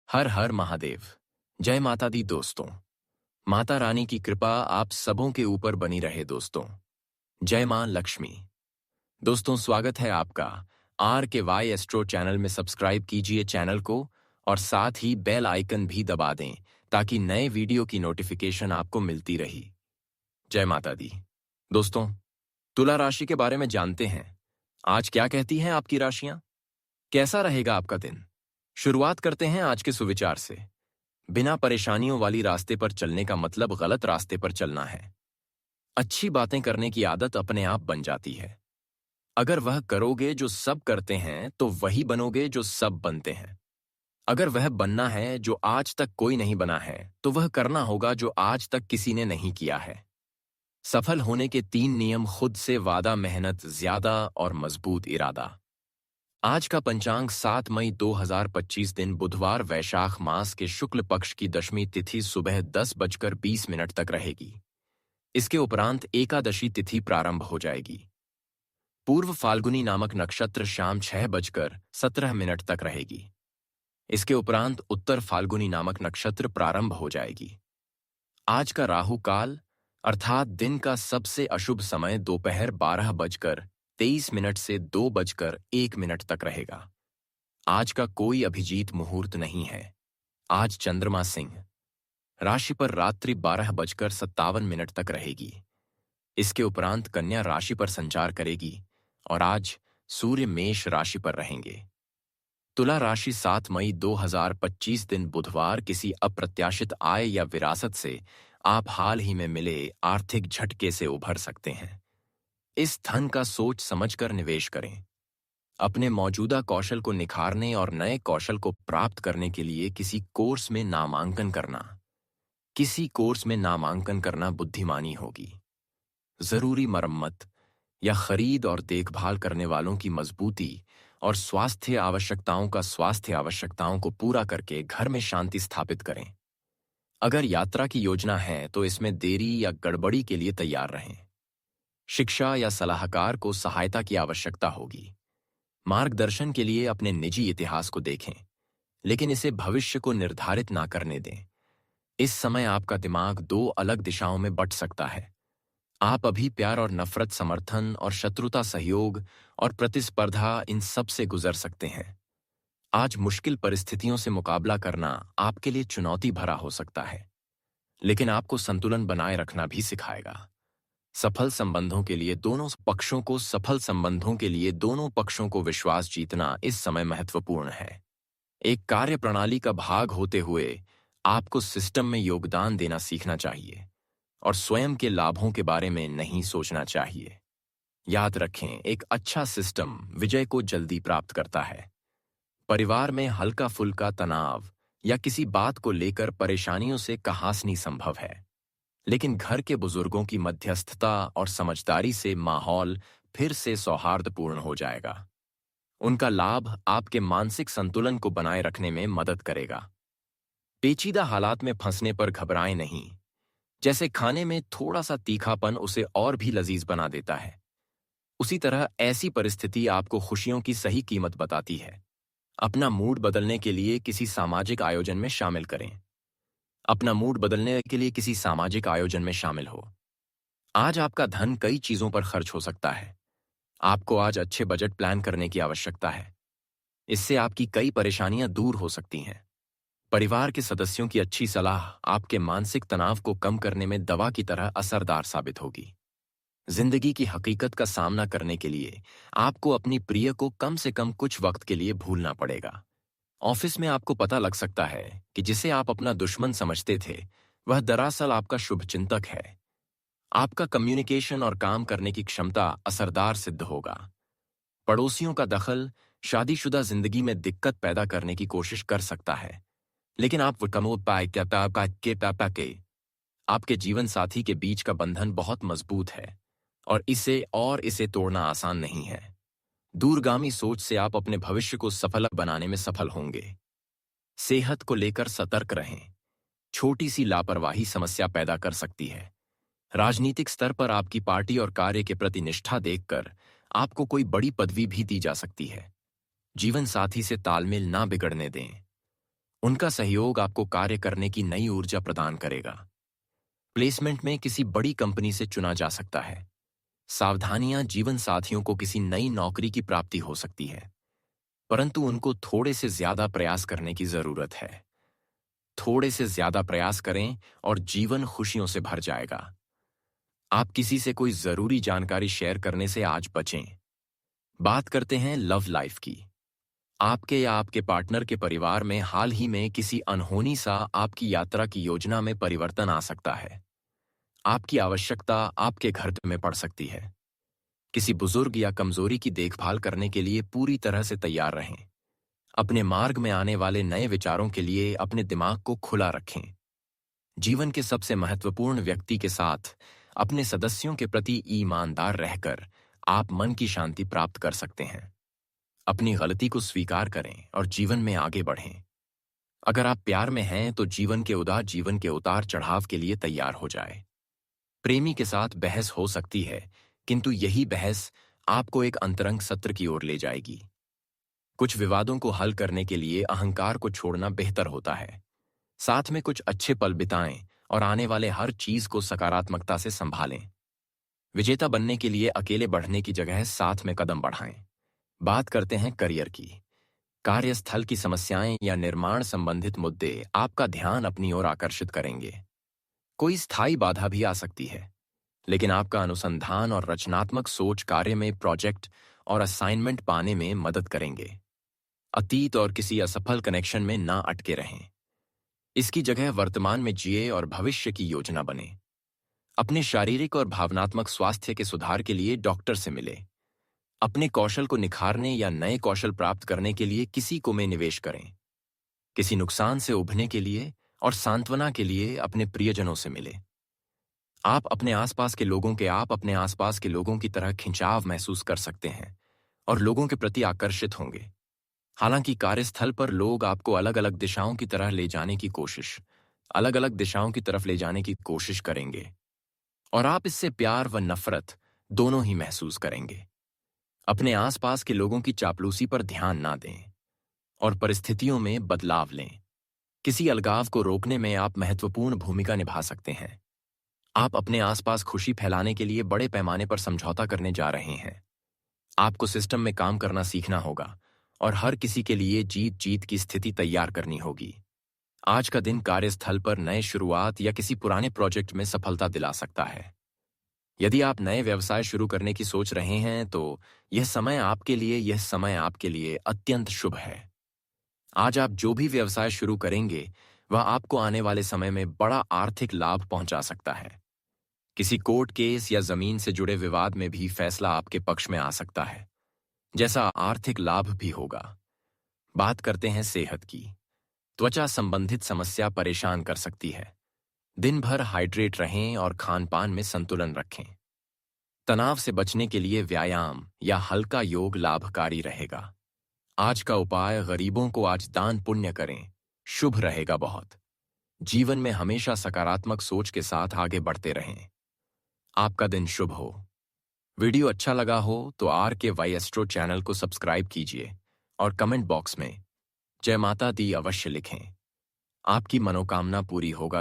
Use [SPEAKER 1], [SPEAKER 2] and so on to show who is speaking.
[SPEAKER 1] हर हर महादेव। जय माता दी दोस्तों। माता रानी की कृपा आप सबों के ऊपर बनी रहे दोस्तों। जय मां लक्ष्मी। दोस्तों, स्वागत है आपका आर के वाई एस्ट्रो चैनल में। सब्सक्राइब कीजिए चैनल को और साथ ही बेल आइकन भी दबा दें ताकि नए वीडियो की नोटिफिकेशन आपको मिलती रही। जय माता दी। दोस्तों, तुला राशि के बारे में जानते हैं। आज क्या कहती हैं आपकी राशियां? कैसा रहेगा आपका दिन? शुरुआत करते हैं आज के सुविचार से। बिना परेशानियों वाली रास्ते पर चलने का मतलब गलत रास्ते पर चलना है। अच्छी बातें करने की आदत अपने आप बन जाती है। अगर वह करोगे जो सब करते हैं तो वही बनोगे जो सब बनते हैं। अगर वह बनना है जो आज तक कोई नहीं बना है तो वह करना होगा जो आज तक किसी ने नहीं किया है। सफल होने के 3 नियम: खुद से वादा, मेहनत ज्यादा और मजबूत इरादा। आज का पंचांग 7 मई 2025 दिन बुधवार, वैशाख मास के शुक्ल पक्ष की दशमी तिथि सुबह 10:20 तक रहेगी। इसके उपरांत एकादशी तिथि प्रारंभ हो जाएगी। पूर्व फाल्गुनी नामक नक्षत्र शाम 6:17 तक रहेगी। इसके उपरांत उत्तर फाल्गुनी नामक नक्षत्र प्रारंभ हो जाएगी। आज का राहु काल अर्थात दिन का सबसे अशुभ समय दोपहर 12:23 से 2:01 तक रहेगा। आज का कोई अभिजीत मुहूर्त नहीं है। आज चंद्रमा सिंह राशि पर रात्रि 12:57 तक रहेगी। इसके उपरांत कन्या राशि पर संचार करेगी और आज सूर्य मेष राशि पर रहेंगे। तुला राशि 7 मई 2025 दिन बुधवार किसी अप्रत्याशित आय या विरासत से आप हाल ही में मिले आर्थिक झटके से उभर सकते हैं। इस धन का सोच समझकर निवेश करें। अपने मौजूदा कौशल को निखारने और नए कौशल को प्राप्त करने के लिए किसी कोर्स में नामांकन करना बुद्धिमानी होगी। जरूरी मरम्मत या खरीद और देखभाल करने वालों की मजबूती और स्वास्थ्य आवश्यकताओं को पूरा करके घर में शांति स्थापित करें। अगर यात्रा की योजना है तो इसमें देरी या गड़बड़ी के लिए तैयार रहें। शिक्षा या सलाहकार को सहायता की आवश्यकता होगी। मार्गदर्शन के लिए अपने निजी इतिहास को देखें, लेकिन इसे भविष्य को निर्धारित ना करने दें। इस समय आपका दिमाग 2 अलग दिशाओं में बंट सकता है। आप अभी प्यार और नफरत, समर्थन और शत्रुता, सहयोग और प्रतिस्पर्धा, इन सब से गुजर सकते हैं। आज मुश्किल परिस्थितियों से मुकाबला करना आपके लिए चुनौती भरा हो सकता है, लेकिन आपको संतुलन बनाए रखना भी सिखाएगा। सफल संबंधों के लिए दोनों पक्षों को विश्वास जीतना इस समय महत्वपूर्ण है। एक कार्य प्रणाली का भाग होते हुए आपको सिस्टम में योगदान देना सीखना चाहिए और स्वयं के लाभों के बारे में नहीं सोचना चाहिए। याद रखें, एक अच्छा सिस्टम विजय को जल्दी प्राप्त करता है। परिवार में हल्का फुल्का तनाव या किसी बात को लेकर परेशानियों से कहासनी संभव है, लेकिन घर के बुजुर्गों की मध्यस्थता और समझदारी से माहौल फिर से सौहार्दपूर्ण हो जाएगा। उनका लाभ आपके मानसिक संतुलन को बनाए रखने में मदद करेगा। पेचीदा हालात में फंसने पर घबराएं नहीं। जैसे खाने में थोड़ा सा तीखापन उसे और भी लजीज बना देता है, उसी तरह ऐसी परिस्थिति आपको खुशियों की सही कीमत बताती है। अपना मूड बदलने के लिए किसी सामाजिक आयोजन में शामिल हो। आज आपका धन कई चीजों पर खर्च हो सकता है। आपको आज अच्छे बजट प्लान करने की आवश्यकता है। इससे आपकी कई परेशानियां दूर हो सकती हैं। परिवार के सदस्यों की अच्छी सलाह आपके मानसिक तनाव को कम करने में दवा की तरह असरदार साबित होगी। जिंदगी की हकीकत का सामना करने के लिए आपको अपनी प्रिय को कम से कम कुछ वक्त के लिए भूलना पड़ेगा। ऑफिस में आपको पता लग सकता है कि जिसे आप अपना दुश्मन समझते थे वह दरअसल आपका शुभचिंतक है। आपका कम्युनिकेशन और काम करने की क्षमता असरदार सिद्ध होगा। पड़ोसियों का दखल शादीशुदा जिंदगी में दिक्कत पैदा करने की कोशिश कर सकता है, लेकिन आपके जीवन साथी के बीच का बंधन बहुत मजबूत है और इसे तोड़ना आसान नहीं है। दूरगामी सोच से आप अपने भविष्य को सफल बनाने में सफल होंगे। सेहत को लेकर सतर्क रहें। छोटी सी लापरवाही समस्या पैदा कर सकती है। राजनीतिक स्तर पर आपकी पार्टी और कार्य के प्रति निष्ठा देखकर आपको कोई बड़ी पदवी भी दी जा सकती है। जीवन साथी से तालमेल ना बिगड़ने दें। उनका सहयोग आपको कार्य करने की नई ऊर्जा प्रदान करेगा। प्लेसमेंट में किसी बड़ी कंपनी से चुना जा सकता है। सावधानियां जीवन साथियों को किसी नई नौकरी की प्राप्ति हो सकती है, परंतु उनको थोड़े से ज्यादा प्रयास करने की जरूरत है। थोड़े से ज्यादा प्रयास करें और जीवन खुशियों से भर जाएगा। आप किसी से कोई जरूरी जानकारी शेयर करने से आज बचें। बात करते हैं लव लाइफ की। आपके या आपके पार्टनर के परिवार में हाल ही में किसी अनहोनी सा आपकी यात्रा की योजना में परिवर्तन आ सकता है। आपकी आवश्यकता आपके घर में पड़ सकती है। किसी बुजुर्ग या कमजोरी की देखभाल करने के लिए पूरी तरह से तैयार रहें। अपने मार्ग में आने वाले नए विचारों के लिए अपने दिमाग को खुला रखें। जीवन के सबसे महत्वपूर्ण व्यक्ति के साथ अपने सदस्यों के प्रति ईमानदार रहकर आप मन की शांति प्राप्त कर सकते हैं। अपनी गलती को स्वीकार करें और जीवन में आगे बढ़ें। अगर आप प्यार में हैं तो जीवन के उतार चढ़ाव के लिए तैयार हो जाए। प्रेमी के साथ बहस हो सकती है, किंतु यही बहस आपको एक अंतरंग सत्र की ओर ले जाएगी। कुछ विवादों को हल करने के लिए अहंकार को छोड़ना बेहतर होता है। साथ में कुछ अच्छे पल बिताएं और आने वाले हर चीज को सकारात्मकता से संभालें। विजेता बनने के लिए अकेले बढ़ने की जगह साथ में कदम बढ़ाएं। बात करते हैं करियर की। कार्यस्थल की समस्याएं या निर्माण संबंधित मुद्दे आपका ध्यान अपनी ओर आकर्षित करेंगे। कोई स्थायी बाधा भी आ सकती है, लेकिन आपका अनुसंधान और रचनात्मक सोच कार्य में प्रोजेक्ट और असाइनमेंट पाने में मदद करेंगे। अतीत और किसी असफल कनेक्शन में ना अटके रहें। इसकी जगह वर्तमान में जिए और भविष्य की योजना बने। अपने शारीरिक और भावनात्मक स्वास्थ्य के सुधार के लिए डॉक्टर से मिले। अपने कौशल को निखारने या नए कौशल प्राप्त करने के लिए किसी को में निवेश करें। किसी नुकसान से उभरने के लिए और सांत्वना के लिए अपने प्रियजनों से मिले। आप अपने आसपास के लोगों की तरह खिंचाव महसूस कर सकते हैं और लोगों के प्रति आकर्षित होंगे। हालांकि कार्यस्थल पर लोग आपको अलग अलग दिशाओं की तरफ ले जाने की कोशिश करेंगे और आप इससे प्यार व नफरत दोनों ही महसूस करेंगे। अपने आसपास के लोगों की चापलूसी पर ध्यान ना दें और परिस्थितियों में बदलाव लें। किसी अलगाव को रोकने में आप महत्वपूर्ण भूमिका निभा सकते हैं। आप अपने आसपास खुशी फैलाने के लिए बड़े पैमाने पर समझौता करने जा रहे हैं। आपको सिस्टम में काम करना सीखना होगा और हर किसी के लिए जीत जीत की स्थिति तैयार करनी होगी। आज का दिन कार्यस्थल पर नए शुरुआत या किसी पुराने प्रोजेक्ट में सफलता दिला सकता है। यदि आप नए व्यवसाय शुरू करने की सोच रहे हैं तो यह समय आपके लिए अत्यंत शुभ है। आज आप जो भी व्यवसाय शुरू करेंगे वह आपको आने वाले समय में बड़ा आर्थिक लाभ पहुंचा सकता है। किसी कोर्ट केस या जमीन से जुड़े विवाद में भी फैसला आपके पक्ष में आ सकता है, जैसा आर्थिक लाभ भी होगा। बात करते हैं सेहत की। त्वचा संबंधित समस्या परेशान कर सकती है। दिन भर हाइड्रेट रहें और खान पान में संतुलन रखें। तनाव से बचने के लिए व्यायाम या हल्का योग लाभकारी रहेगा। आज का उपाय गरीबों को आज दान पुण्य करें, शुभ रहेगा बहुत। जीवन में हमेशा सकारात्मक सोच के साथ आगे बढ़ते रहें। आपका दिन शुभ हो। वीडियो अच्छा लगा हो तो RKY एस्ट्रो चैनल को सब्सक्राइब कीजिए और कमेंट बॉक्स में जय माता दी अवश्य लिखें। आपकी मनोकामना पूरी होगा।